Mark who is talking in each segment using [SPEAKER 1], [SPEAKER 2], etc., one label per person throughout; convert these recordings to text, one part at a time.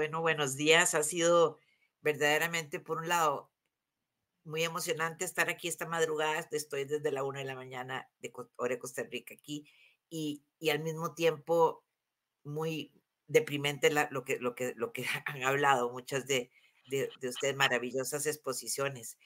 [SPEAKER 1] Bueno, buenos días. Ha sido verdaderamente, por un lado, muy emocionante estar aquí esta madrugada. Estoy desde la 1 de la mañana de hora de Costa Rica aquí y al mismo tiempo muy deprimente lo que han hablado muchas de ustedes, maravillosas exposiciones.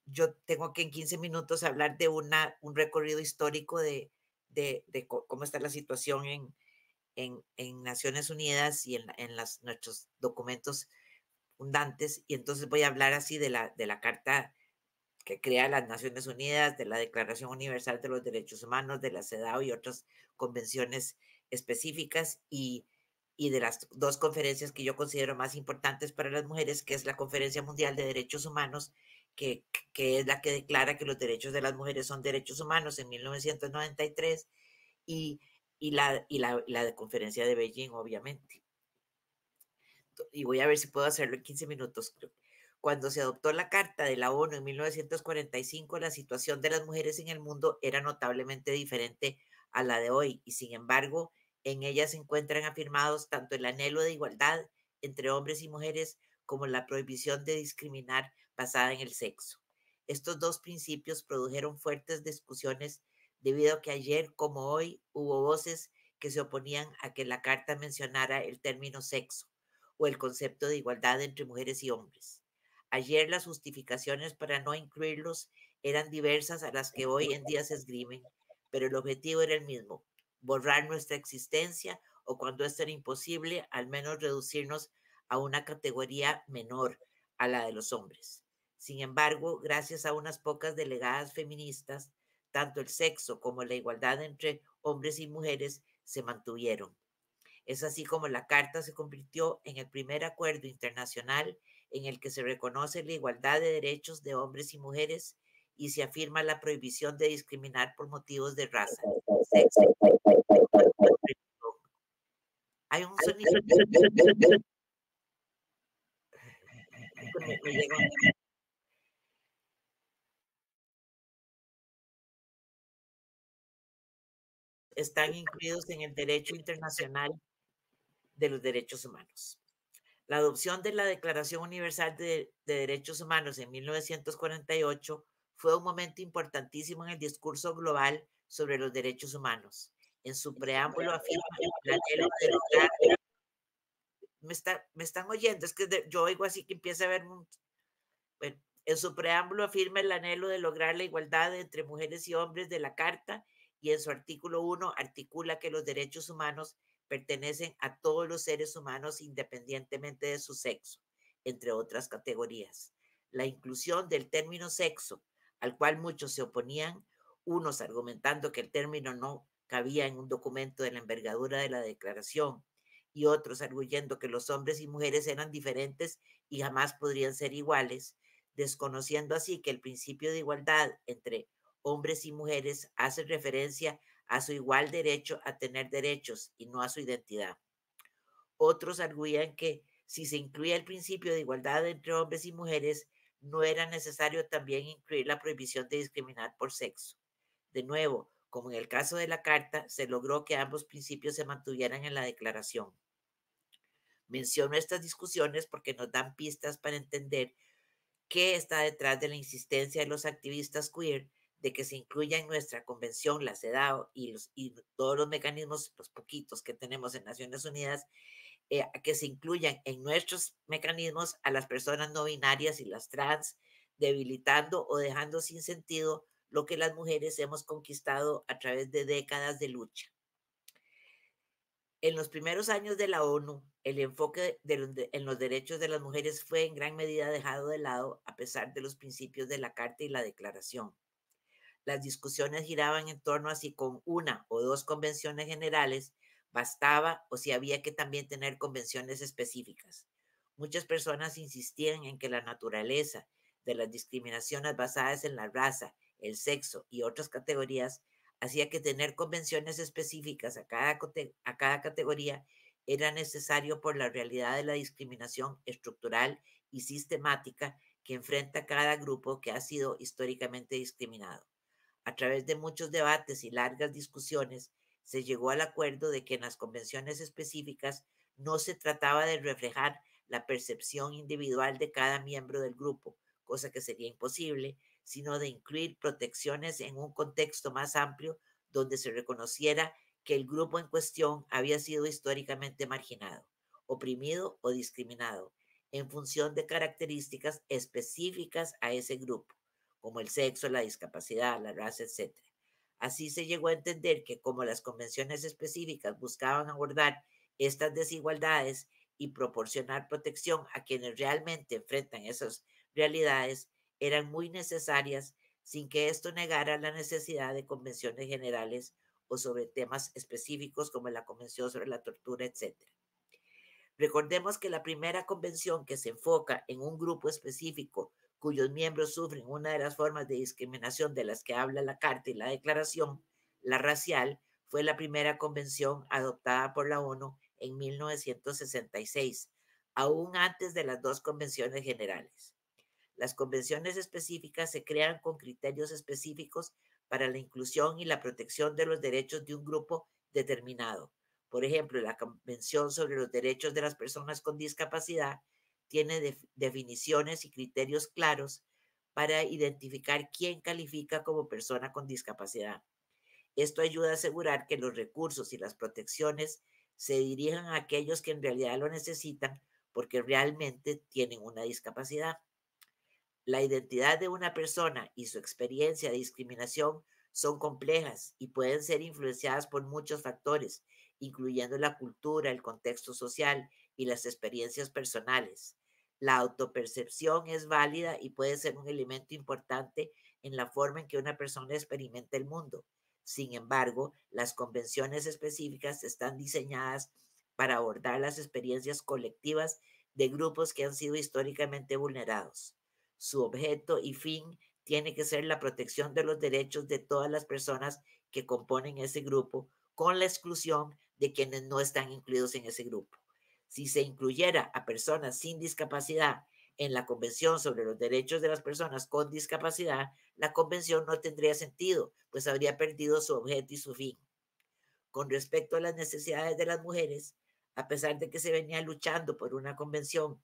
[SPEAKER 1] Yo tengo que en 15 minutos hablar de un recorrido histórico de cómo está la situación en Naciones Unidas y en nuestros documentos fundantes, y entonces voy a hablar así de la carta que crea las Naciones Unidas, de la Declaración Universal de los Derechos Humanos, de la CEDAW y otras convenciones específicas, y de las dos conferencias que yo considero más importantes para las mujeres, que es la Conferencia Mundial de Derechos Humanos, que, que es la que declara que los derechos de las mujeres son derechos humanos en 1993, y, y la de conferencia de Beijing, obviamente. Y voy a ver si puedo hacerlo en 15 minutos. Cuando se adoptó la Carta de la ONU en 1945, la situación de las mujeres en el mundo era notablemente diferente a la de hoy, y sin embargo, en ella se encuentran afirmados tanto el anhelo de igualdad entre hombres y mujeres como la prohibición de discriminar basada en el sexo. Estos dos principios produjeron fuertes discusiones debido a que ayer como hoy hubo voces que se oponían a que la Carta mencionara el término sexo o el concepto de igualdad entre mujeres y hombres. Ayer las justificaciones para no incluirlos eran diversas a las que hoy en día se esgrimen, pero el objetivo era el mismo: borrar nuestra existencia, o cuando esto era imposible, al menos reducirnos a una categoría menor a la de los hombres. Sin embargo, gracias a unas pocas delegadas feministas, tanto el sexo como la igualdad entre hombres y mujeres se mantuvieron. Es así como la Carta se convirtió en el primer acuerdo internacional en el que se reconoce la igualdad de derechos de hombres y mujeres y se afirma la prohibición de discriminar por motivos de raza, sexo, religión. Hay un sonido que me llega. Están incluidos en el derecho internacional de los derechos humanos. La adopción de la Declaración Universal de Derechos Humanos en 1948 fue un momento importantísimo en el discurso global sobre los derechos humanos. En su preámbulo afirma el anhelo de lograr. Me están oyendo, es que yo oigo así que empieza a haber un. Bueno, en su preámbulo afirma el anhelo de lograr la igualdad entre mujeres y hombres de la Carta, y en su artículo 1 articula que los derechos humanos pertenecen a todos los seres humanos independientemente de su sexo, entre otras categorías. La inclusión del término sexo, al cual muchos se oponían, unos argumentando que el término no cabía en un documento de la envergadura de la declaración, y otros arguyendo que los hombres y mujeres eran diferentes y jamás podrían ser iguales, desconociendo así que el principio de igualdad entre hombres y mujeres hace referencia a su igual derecho a tener derechos y no a su identidad. Otros arguían que si se incluía el principio de igualdad entre hombres y mujeres, no era necesario también incluir la prohibición de discriminar por sexo. De nuevo, como en el caso de la Carta, se logró que ambos principios se mantuvieran en la declaración. Menciono estas discusiones porque nos dan pistas para entender qué está detrás de la insistencia de los activistas queer de que se incluya en nuestra convención, la CEDAW, y todos los mecanismos, los poquitos que tenemos en Naciones Unidas, que se incluyan en nuestros mecanismos a las personas no binarias y las trans, debilitando o dejando sin sentido lo que las mujeres hemos conquistado a través de décadas de lucha. En los primeros años de la ONU, el enfoque en los derechos de las mujeres fue en gran medida dejado de lado a pesar de los principios de la Carta y la Declaración. Las discusiones giraban en torno a si con una o dos convenciones generales bastaba o si había que también tener convenciones específicas. Muchas personas insistían en que la naturaleza de las discriminaciones basadas en la raza, el sexo y otras categorías hacía que tener convenciones específicas a cada categoría era necesario por la realidad de la discriminación estructural y sistemática que enfrenta cada grupo que ha sido históricamente discriminado. A través de muchos debates y largas discusiones, se llegó al acuerdo de que en las convenciones específicas No se trataba de reflejar la percepción individual de cada miembro del grupo, cosa que sería imposible, sino de incluir protecciones en un contexto más amplio donde se reconociera que el grupo en cuestión había sido históricamente marginado, oprimido o discriminado en función de características específicas a ese grupo, como el sexo, la discapacidad, la raza, etc. Así se llegó a entender que como las convenciones específicas buscaban abordar estas desigualdades y proporcionar protección a quienes realmente enfrentan esas realidades, eran muy necesarias sin que esto negara la necesidad de convenciones generales o sobre temas específicos como la Convención sobre la Tortura, etc. Recordemos que la primera convención que se enfoca en un grupo específico cuyos miembros sufren una de las formas de discriminación de las que habla la Carta y la Declaración, la racial, fue la primera convención adoptada por la ONU en 1966, aún antes de las dos convenciones generales. Las convenciones específicas se crean con criterios específicos para la inclusión y la protección de los derechos de un grupo determinado. Por ejemplo, la Convención sobre los Derechos de las Personas con Discapacidad tiene definiciones y criterios claros para identificar quién califica como persona con discapacidad. Esto ayuda a asegurar que los recursos y las protecciones se dirijan a aquellos que en realidad lo necesitan porque realmente tienen una discapacidad. La identidad de una persona y su experiencia de discriminación son complejas y pueden ser influenciadas por muchos factores, incluyendo la cultura, el contexto social y las experiencias personales. La autopercepción es válida y puede ser un elemento importante en la forma en que una persona experimenta el mundo. Sin embargo, las convenciones específicas están diseñadas para abordar las experiencias colectivas de grupos que han sido históricamente vulnerados. Su objeto y fin tiene que ser la protección de los derechos de todas las personas que componen ese grupo, con la exclusión de quienes no están incluidos en ese grupo. Si se incluyera a personas sin discapacidad en la Convención sobre los Derechos de las Personas con Discapacidad, la convención no tendría sentido, pues habría perdido su objeto y su fin. Con respecto a las necesidades de las mujeres, a pesar de que se venía luchando por una convención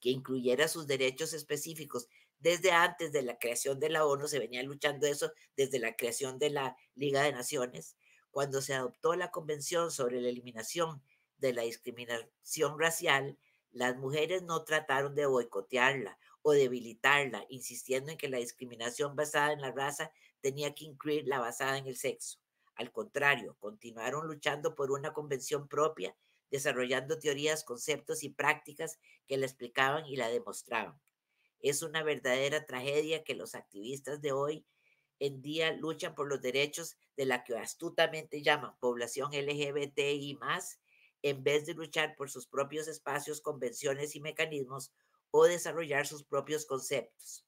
[SPEAKER 1] que incluyera sus derechos específicos. Desde antes de la creación de la ONU se venía luchando eso desde la creación de la Liga de Naciones. Cuando se adoptó la Convención sobre la Eliminación de la Discriminación Racial, las mujeres no trataron de boicotearla o debilitarla, insistiendo en que la discriminación basada en la raza tenía que incluir la basada en el sexo. Al contrario, continuaron luchando por una convención propia, desarrollando teorías, conceptos y prácticas que la explicaban y la demostraban. Es una verdadera tragedia que los activistas de hoy en día luchan por los derechos de la que astutamente llaman población LGBTI más, en vez de luchar por sus propios espacios, convenciones y mecanismos o desarrollar sus propios conceptos.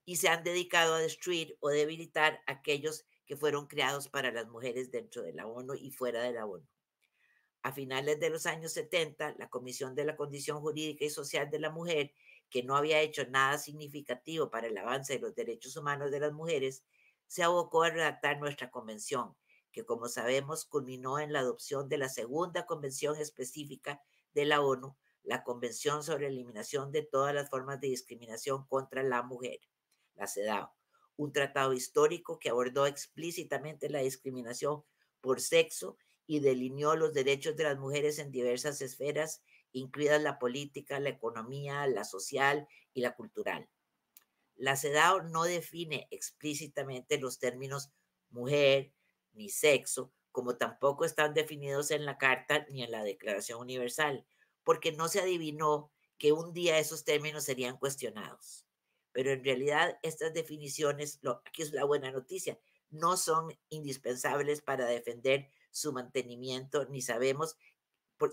[SPEAKER 1] Y se han dedicado a destruir o debilitar aquellos que fueron creados para las mujeres dentro de la ONU y fuera de la ONU. A finales de los años 70, la Comisión de la Condición Jurídica y Social de la Mujer, que no había hecho nada significativo para el avance de los derechos humanos de las mujeres, se abocó a redactar nuestra convención, que como sabemos culminó en la adopción de la segunda convención específica de la ONU, la Convención sobre la Eliminación de todas las formas de discriminación contra la mujer, la CEDAW, un tratado histórico que abordó explícitamente la discriminación por sexo y delineó los derechos de las mujeres en diversas esferas, incluidas la política, la economía, la social y la cultural. La CEDAW no define explícitamente los términos mujer ni sexo, como tampoco están definidos en la Carta ni en la Declaración Universal, porque no se adivinó que un día esos términos serían cuestionados. Pero en realidad estas definiciones, aquí es la buena noticia, no son indispensables para defender su mantenimiento, ni sabemos,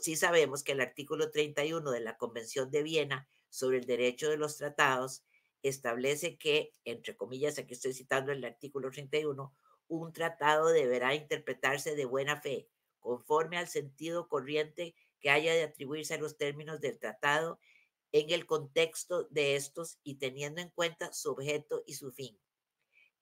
[SPEAKER 1] sí sabemos que el artículo 31 de la Convención de Viena sobre el derecho de los tratados establece que, entre comillas, aquí estoy citando el artículo 31, un tratado deberá interpretarse de buena fe, conforme al sentido corriente que haya de atribuirse a los términos del tratado en el contexto de estos y teniendo en cuenta su objeto y su fin.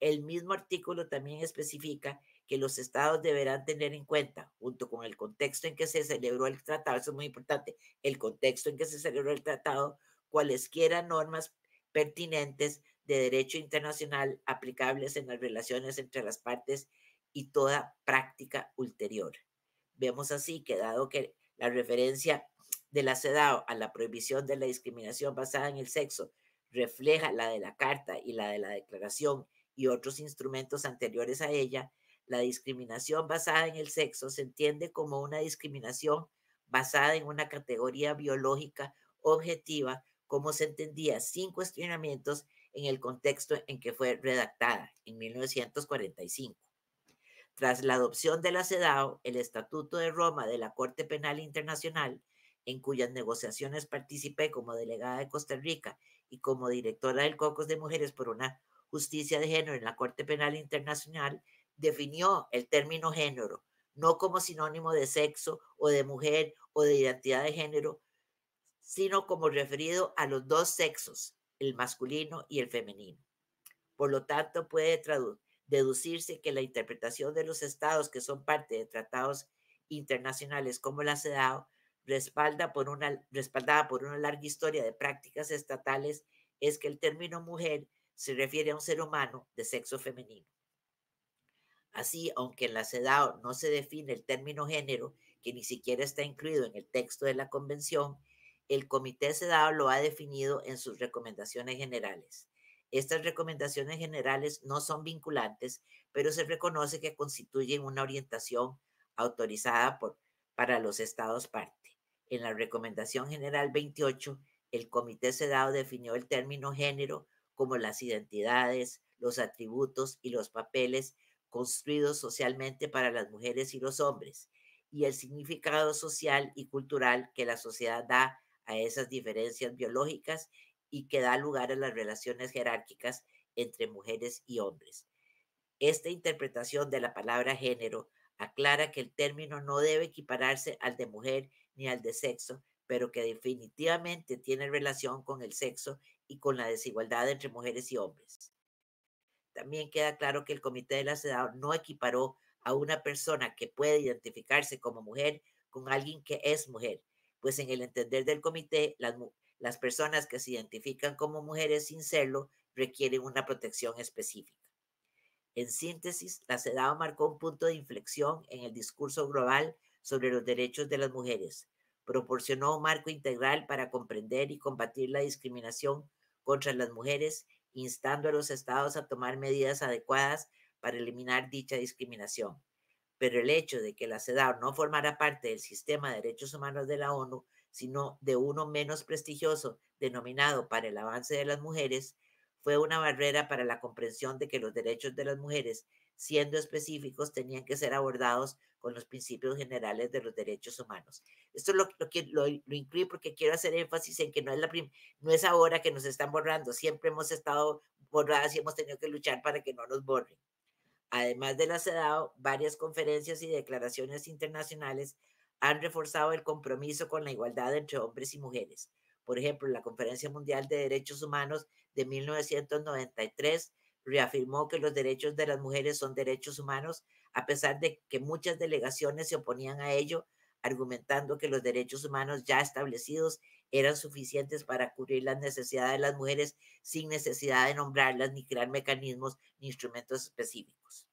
[SPEAKER 1] El mismo artículo también especifica que los estados deberán tener en cuenta, junto con el contexto en que se celebró el tratado, eso es muy importante, el contexto en que se celebró el tratado, cualesquiera normas pertinentes de derecho internacional aplicables en las relaciones entre las partes y toda práctica ulterior. Vemos así que dado que la referencia de la CEDAW a la prohibición de la discriminación basada en el sexo refleja la de la Carta y la de la Declaración y otros instrumentos anteriores a ella, la discriminación basada en el sexo se entiende como una discriminación basada en una categoría biológica objetiva, como se entendía sin cuestionamientos en el contexto en que fue redactada en 1945. Tras la adopción de la CEDAW, el Estatuto de Roma de la Corte Penal Internacional, en cuyas negociaciones participé como delegada de Costa Rica y como directora del Caucus de Mujeres por una Justicia de Género en la Corte Penal Internacional, definió el término género no como sinónimo de sexo o de mujer o de identidad de género, sino como referido a los dos sexos, el masculino y el femenino. Por lo tanto, puede deducirse que la interpretación de los estados que son parte de tratados internacionales como la CEDAW, respaldada por una larga historia de prácticas estatales, es que el término mujer se refiere a un ser humano de sexo femenino. Así, aunque en la CEDAW no se define el término género, que ni siquiera está incluido en el texto de la convención, el Comité CEDAW lo ha definido en sus recomendaciones generales. Estas recomendaciones generales no son vinculantes, pero se reconoce que constituyen una orientación autorizada para los estados parte. En la Recomendación General 28, el Comité CEDAW definió el término género como las identidades, los atributos y los papeles construidos socialmente para las mujeres y los hombres, y el significado social y cultural que la sociedad da a esas diferencias biológicas y que da lugar a las relaciones jerárquicas entre mujeres y hombres. Esta interpretación de la palabra género aclara que el término no debe equipararse al de mujer ni al de sexo, pero que definitivamente tiene relación con el sexo y con la desigualdad entre mujeres y hombres. También queda claro que el Comité de la CEDAW no equiparó a una persona que puede identificarse como mujer con alguien que es mujer, pues en el entender del comité, las personas que se identifican como mujeres sin serlo requieren una protección específica. En síntesis, la CEDAW marcó un punto de inflexión en el discurso global sobre los derechos de las mujeres. Proporcionó un marco integral para comprender y combatir la discriminación contra las mujeres, instando a los estados a tomar medidas adecuadas para eliminar dicha discriminación. Pero el hecho de que la CEDAW no formara parte del sistema de derechos humanos de la ONU, sino de uno menos prestigioso denominado para el avance de las mujeres, fue una barrera para la comprensión de que los derechos de las mujeres, siendo específicos, tenían que ser abordados con los principios generales de los derechos humanos. Esto lo incluí porque quiero hacer énfasis en que no es ahora que nos están borrando, siempre hemos estado borradas y hemos tenido que luchar para que no nos borren. Además de la CEDAW, varias conferencias y declaraciones internacionales han reforzado el compromiso con la igualdad entre hombres y mujeres. Por ejemplo, la Conferencia Mundial de Derechos Humanos de 1993 reafirmó que los derechos de las mujeres son derechos humanos, a pesar de que muchas delegaciones se oponían a ello, argumentando que los derechos humanos ya establecidos eran suficientes para cubrir las necesidades de las mujeres sin necesidad de nombrarlas ni crear mecanismos ni instrumentos específicos.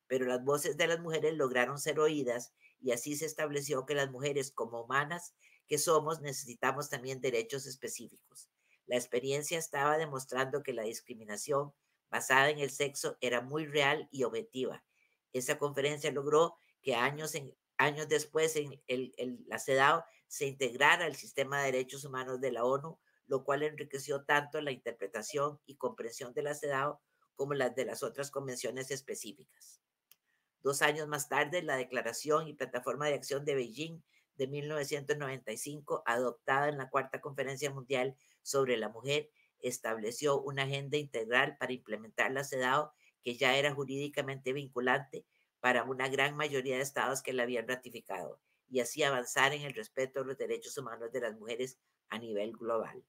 [SPEAKER 1] Pero las voces de las mujeres lograron ser oídas y así se estableció que las mujeres, como humanas que somos, necesitamos también derechos específicos. La experiencia estaba demostrando que la discriminación basada en el sexo era muy real y objetiva. Esa conferencia logró que años después la CEDAW se integrara al sistema de derechos humanos de la ONU, lo cual enriqueció tanto la interpretación y comprensión de la CEDAW como las de las otras convenciones específicas. 2 años más tarde, la Declaración y Plataforma de Acción de Beijing de 1995, adoptada en la Cuarta Conferencia Mundial sobre la Mujer, estableció una agenda integral para implementar la CEDAW que ya era jurídicamente vinculante para una gran mayoría de estados que la habían ratificado y así avanzar en el respeto a los derechos humanos de las mujeres a nivel global.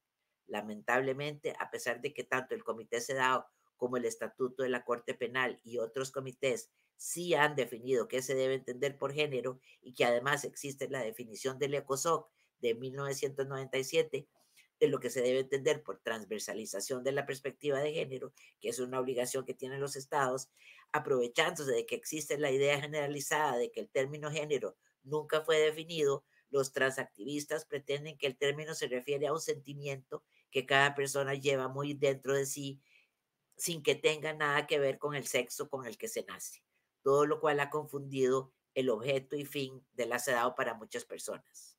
[SPEAKER 1] Lamentablemente, a pesar de que tanto el Comité CEDAW como el Estatuto de la Corte Penal y otros comités, sí han definido qué se debe entender por género y que además existe la definición del ECOSOC de 1997 de lo que se debe entender por transversalización de la perspectiva de género, que es una obligación que tienen los estados, aprovechándose de que existe la idea generalizada de que el término género nunca fue definido, los transactivistas pretenden que el término se refiere a un sentimiento que cada persona lleva muy dentro de sí, sin que tenga nada que ver con el sexo con el que se nace, todo lo cual ha confundido el objeto y fin del sedado para muchas personas.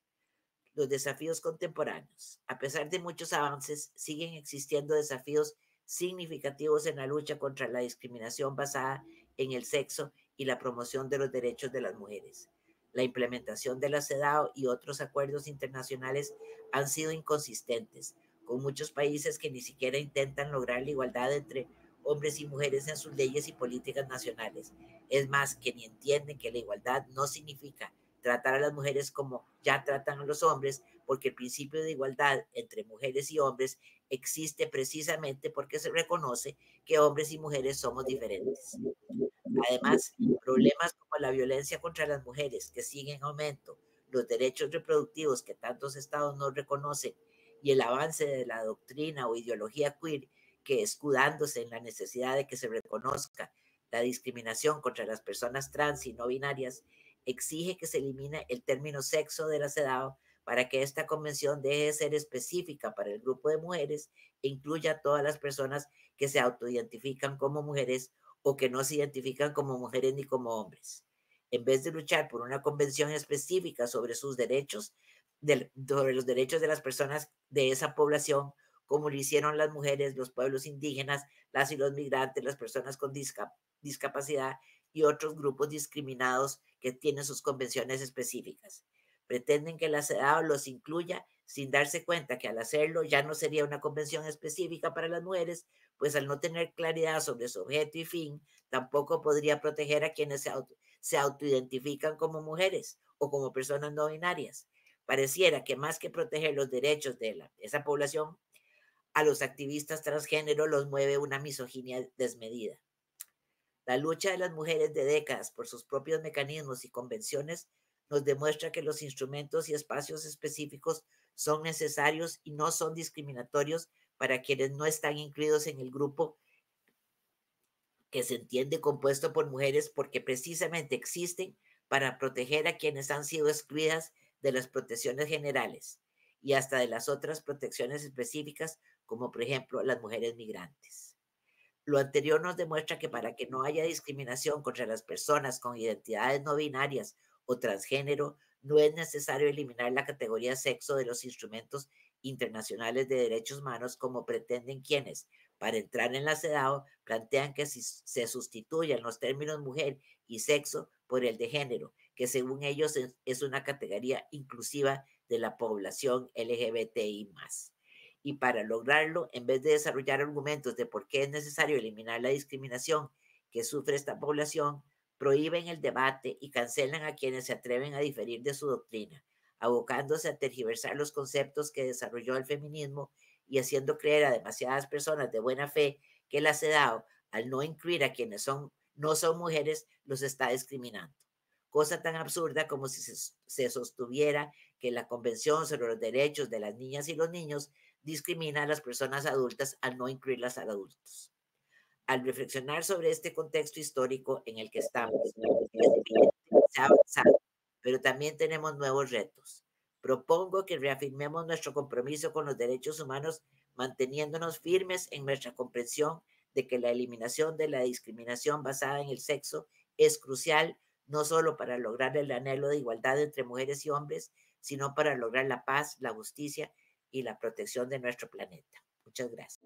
[SPEAKER 1] Los desafíos contemporáneos. A pesar de muchos avances, siguen existiendo desafíos significativos en la lucha contra la discriminación basada en el sexo y la promoción de los derechos de las mujeres. La implementación de la CEDAW y otros acuerdos internacionales han sido inconsistentes, con muchos países que ni siquiera intentan lograr la igualdad entre hombres y mujeres en sus leyes y políticas nacionales. Es más, que ni entienden que la igualdad no significa tratar a las mujeres como ya tratan a los hombres, porque el principio de igualdad entre mujeres y hombres existe precisamente porque se reconoce que hombres y mujeres somos diferentes. Además, problemas como la violencia contra las mujeres, que siguen en aumento, los derechos reproductivos que tantos estados no reconocen y el avance de la doctrina o ideología queer que, escudándose en la necesidad de que se reconozca la discriminación contra las personas trans y no binarias, exige que se elimine el término sexo de la CEDAW para que esta convención deje de ser específica para el grupo de mujeres e incluya a todas las personas que se autoidentifican como mujeres o que no se identifican como mujeres ni como hombres. En vez de luchar por una convención específica sobre sus derechos, sobre los derechos de las personas de esa población, como lo hicieron las mujeres, los pueblos indígenas, las y los migrantes, las personas con discapacidad y otros grupos discriminados que tienen sus convenciones específicas. Pretenden que la CEDAW los incluya sin darse cuenta que al hacerlo ya no sería una convención específica para las mujeres, pues al no tener claridad sobre su objeto y fin, tampoco podría proteger a quienes se autoidentifican como mujeres o como personas no binarias. Pareciera que más que proteger los derechos de esa población, a los activistas transgénero los mueve una misoginia desmedida. La lucha de las mujeres de décadas por sus propios mecanismos y convenciones nos demuestra que los instrumentos y espacios específicos son necesarios y no son discriminatorios para quienes no están incluidos en el grupo que se entiende compuesto por mujeres porque precisamente existen para proteger a quienes han sido excluidas de las protecciones generales y hasta de las otras protecciones específicas, como por ejemplo las mujeres migrantes. Lo anterior nos demuestra que para que no haya discriminación contra las personas con identidades no binarias o transgénero, no es necesario eliminar la categoría sexo de los instrumentos internacionales de derechos humanos como pretenden quienes, para entrar en la CEDAW, plantean que se sustituyan los términos mujer y sexo por el de género, que según ellos es una categoría inclusiva de la población LGBTI+. Y para lograrlo, en vez de desarrollar argumentos de por qué es necesario eliminar la discriminación que sufre esta población, prohíben el debate y cancelan a quienes se atreven a diferir de su doctrina, abocándose a tergiversar los conceptos que desarrolló el feminismo y haciendo creer a demasiadas personas de buena fe que la CEDAW, al no incluir a quienes no son mujeres, los está discriminando. Cosa tan absurda como si se sostuviera que la Convención sobre los Derechos de las Niñas y los Niños discrimina a las personas adultas al no incluirlas a adultos. Al reflexionar sobre este contexto histórico en el que estamos, se ha avanzado, pero también tenemos nuevos retos. Propongo que reafirmemos nuestro compromiso con los derechos humanos, manteniéndonos firmes en nuestra comprensión de que la eliminación de la discriminación basada en el sexo es crucial, no solo para lograr el anhelo de igualdad entre mujeres y hombres, sino para lograr la paz, la justicia y la protección de nuestro planeta. Muchas gracias.